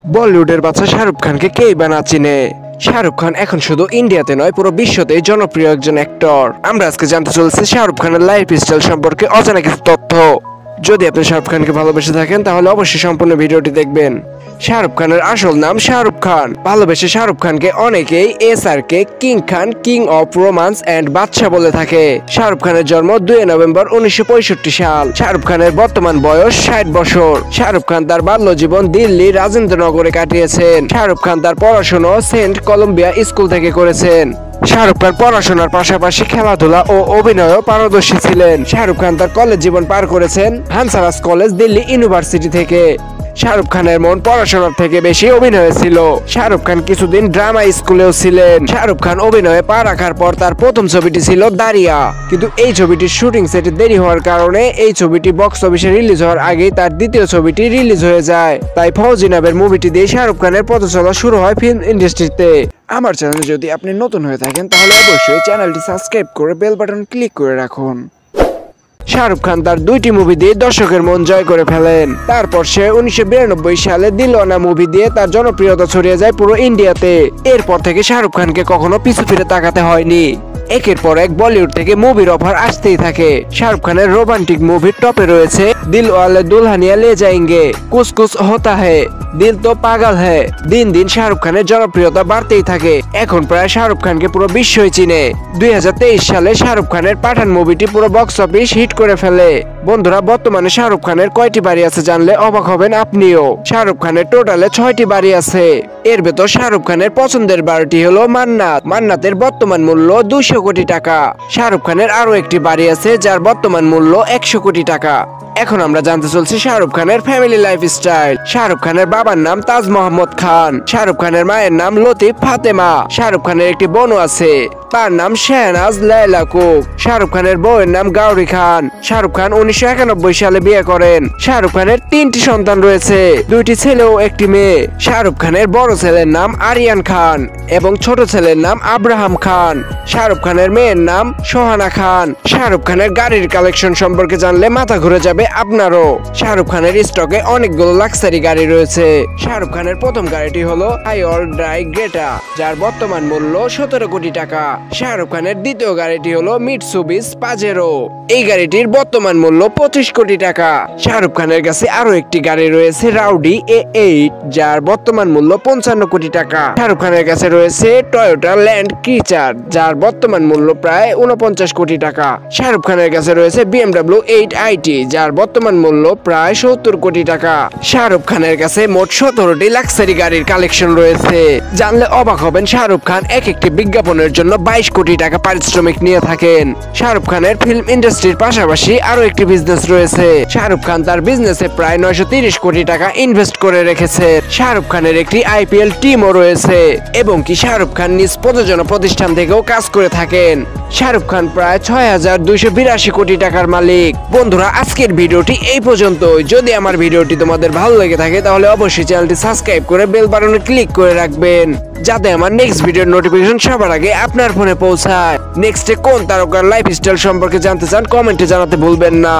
বলিউডের বাচ্চা শাহরুখ খানকে কেই বা না চিনে। শাহরুখ খান এখন শুধু ইন্ডিয়াতে নয়, পুরো বিশ্বতেই জনপ্রিয় একজন অ্যাক্টর। আমরা আজকে জানতে চলেছি শাহরুখ খানের লাইফ স্টাইল সম্পর্কে অজানা কিছু তথ্য। যদি আপনি শাহরুখ খানকে ভালোবেসে থাকেন তাহলে অবশ্যই সম্পূর্ণ ভিডিওটি দেখবেন। শাহরুখ খানের আসল নাম শাহরুখ খান। ভালোবেসে শাহরুখ খানকে অনেকেই SRK, king Khan, king of romance and Badshah বলে থাকে। শাহরুখ খানের জন্ম 2 নভেম্বর 1965 সাল। শাহরুখ খানের বর্তমান বয়স 60 বছর। শাহরুখ খান তার বাল্য জীবন দিল্লি রাজেন্দ্রনগরে কাটিয়েছেন। শাহরুখ খান তার পড়াশোনা সেন্ট কলম্বিয়া স্কুল থেকে করেছেন। শাহরুখ খান পড়াশোনার পাশাপাশি খেলাধুলা ও অভিনয়েও পারদর্শী ছিলেন। শাহরুখ খান তার কলেজ জীবন পার করেছেন হানসারাস কলেজ, দিল্লি ইউনিভার্সিটি থেকে। শাহরুখ খানের মন পড়াশোনার থেকে বেশি অভিনয়ে ছিল। শাহরুখ খান কিছুদিন ড্রামা স্কুলেও ছিলেন। শাহরুখ খান অভিনয়ে পা রাখার পর তার প্রথম ছবিটি ছিল দারিয়া, কিন্তু এই ছবিটির শুটিং সেটে দেরি হওয়ার কারণে এই ছবিটি বক্স অফিসে রিলিজ হওয়ার আগেই তার দ্বিতীয় ছবিটি রিলিজ হয়ে যায়। তাই ফৌজি নামের মুভিটি দিয়ে শাহরুখ খানের পথ চলা শুরু হয় ফিল্ম ইন্ডাস্ট্রিতে। আমার চ্যানেলে যদি আপনি নতুন হয়ে থাকেন তাহলে অবশ্যই চ্যানেলটি সাবস্ক্রাইব করে বেল বাটন ক্লিক করে রাখুন। শাহরুখ খান তার 2টি মুভি দিয়ে দর্শকের মন জয় করে ফেলেন। তারপর সে 1992 সালে দিলওয়ানা মুভি দিয়ে তার জনপ্রিয়তা ছড়িয়ে যায় পুরো ইন্ডিয়াতে। এরপর থেকে শাহরুখ খানকে কখনো পিছু ফিরে তাকাতে হয়নি। একের পর এক বলিউড থেকে মুভির অফার আসতেই থাকে। শাহরুখ খানের রোমান্টিক মুভির টপে রয়েছে দিলওয়ালে দুলহানিয়া লে যায়েঙ্গে, কুছ কুছ হোতা হ্যায়, দিল তো পাগল হ্যায়। দিন দিন শাহরুখ খানের জনপ্রিয়তা বাড়তেই থাকে। এখন প্রায় শাহরুখ খানকে পুরো বিশ্বই চিনে। 2023 সালে শাহরুখ খানের পাঠান মুভিটি পুরো বক্স অফিস হিট করে ফেলে। বন্ধুরা, বর্তমানে শাহরুখ খানের কয়টি বাড়ি আছে জানলে অবাক হবেন আপনিও। শাহরুখ খানের টোটালে 6টি বাড়ি আছে। এর ভেতর শাহরুখ খানের পছন্দের বাড়িটি হলো মান্নাত। মান্নাতের বর্তমান মূল্য 200 কোটি টাকা। শাহরুখ খানের আরো একটি বাড়ি আছে যার বর্তমান মূল্য 100 কোটি টাকা। এখন আমরা জানতে চলছি শাহরুখ খানের ফ্যামিলি লাইফস্টাইল। শাহরুখ খানের বাবার নাম তাজ মোহাম্মদ খান। শাহরুখ খানের মায়ের নাম লতিফ ফাতেমা। শাহরুখ খানের একটি বোনও আছে, তার নাম শাহনাজ লায়লা কুক। শাহরুখ খানের বউয়ের নাম গাউরি খান। শাহরুখ খান 1991 সালে বিয়ে করেন। শাহরুখ খানের 3টি সন্তান রয়েছে, 2টি ছেলে ও 1টি মেয়ে। শাহরুখ খানের বড় ছেলের নাম আরিয়ান খান এবং ছোট ছেলের নাম আব্রাহাম খান। শাহরুখ খানের মেয়ের নাম সোহানা খান। শাহরুখ খানের গাড়ির কালেকশন সম্পর্কে জানলে মাথা ঘুরে যাবে আপনারও। শাহরুখ খানের স্টকে অনেকগুলো লাক্সারি গাড়ি রয়েছে। শাহরুখ খানের প্রথম গাড়িটি হলো হাইওয়ারডাই গ্রেটা, যার বর্তমান মূল্য 17 কোটি টাকা। শাহরুখ খানের দ্বিতীয় গাড়িটি হলো মিটসুবিশি পাজেরো। এই গাড়িটির বর্তমান মূল্য 25 কোটি টাকা। শাহরুখ খানের কাছে আরো একটি গাড়ি রয়েছে রাউডি A8, যার বর্তমান মূল্য 55 কোটি টাকা। শাহরুখ খানের কাছে রয়েছে টয়োটা ল্যান্ড ক্রিচার, যার বর্তমান মূল্য প্রায় 49 কোটি টাকা। শাহরুখ খানের কাছে রয়েছে BMW 8i-T, যার বর্তমান মূল্য প্রায় 70 কোটি টাকা। শাহরুখ খানের কাছে মোট 17টি লাক্সারি গাড়ির কালেকশন রয়েছে। জানলে অবাক হবেন, শাহরুখ খান এক একটি বিজ্ঞাপনের জন্য 22 কোটি টাকা পারিশ্রমিক নিয়ে থাকেন। শাহরুখ খানের ফিল্ম ইন্ডাস্ট্রির পাশাপাশি আরো একটি বিজনেস রয়েছে। শাহরুখ খান তার বিজনেসে প্রায় 930 কোটি টাকা ইনভেস্ট করে রেখেছে। শাহরুখ খানের একটি IPL টিমও রয়েছে এবং কি শাহরুখ খান নিজ প্রযোজনা প্রতিষ্ঠান থেকেও কাজ করে থাকেন। শাহরুখ খান প্রায় 6282 কোটি টাকার মালিক। বন্ধুরা, আজকের ভিডিওটি এই পর্যন্তই। যদি আমার ভিডিওটি তোমাদের ভালো লেগে থাকে তাহলে অবশ্যই চ্যানেলটি সাবস্ক্রাইব করে বেল বাটনে ক্লিক করে রাখবেন, যাতে আমার নেক্সট ভিডিওর নোটিফিকেশন সবার আগে আপনার ফোনে পৌঁছায়। নেক্সটে কোন তারকার লাইফস্টাইল সম্পর্কে জানতে চান কমেন্টে জানাতে ভুলবেন না।